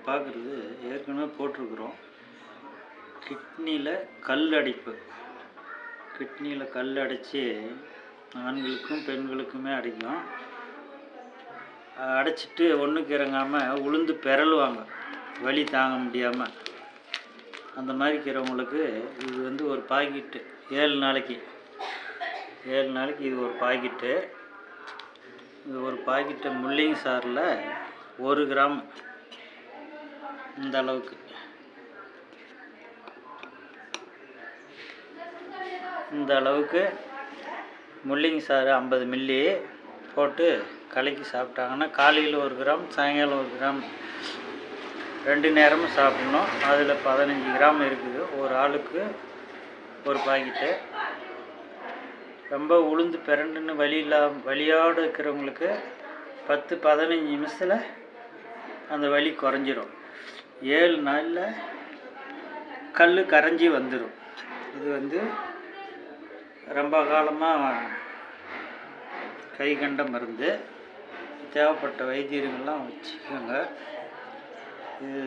பார்க்குறது ஏற்கனவே போட்டிருக்கிறோம். கிட்னியில் கல் அடைப்பு. கிட்னியில் கல் அடைச்சி ஆண்களுக்கும் பெண்களுக்குமே அடைக்கும். அடைச்சிட்டு ஒன்றுக்கு இறங்காமல் உளுந்து பெறலுவாங்க வலி தாங்க முடியாமல். அந்த மாதிரி இருக்கிறவங்களுக்கு இது ஒரு பாக்கெட்டு 7 நாளைக்கு இது ஒரு பாக்கெட்டு. இது ஒரு பாக்கெட்டு முள்ளங்கி சாறில் 1 கிராம் இந்த அளவுக்கு முள்ளங்கி சாறு 50 மில்லி போட்டு கலக்கி சாப்பிட்டாங்கன்னா காலையில் 1 கிராம், சாயங்காலம் 1 கிராம் 2 நேரமும் சாப்பிடணும். அதில் 15 கிராம் இருக்குது. ஒரு ஆளுக்கு ஒரு பாக்கெட்டு. ரொம்ப உளுந்து பிறண்டுன்னு வலியோடு இருக்கிறவங்களுக்கு 10-15 நிமிஷத்தில் அந்த வலி குறைஞ்சிரும். 7 நாளில் கல் கரைஞ்சி வந்துடும். இது ரொம்ப காலமாக கை கண்ட மருந்து. தேவைப்பட்ட வைத்தியர்கள்லாம் வச்சுக்கோங்க. இது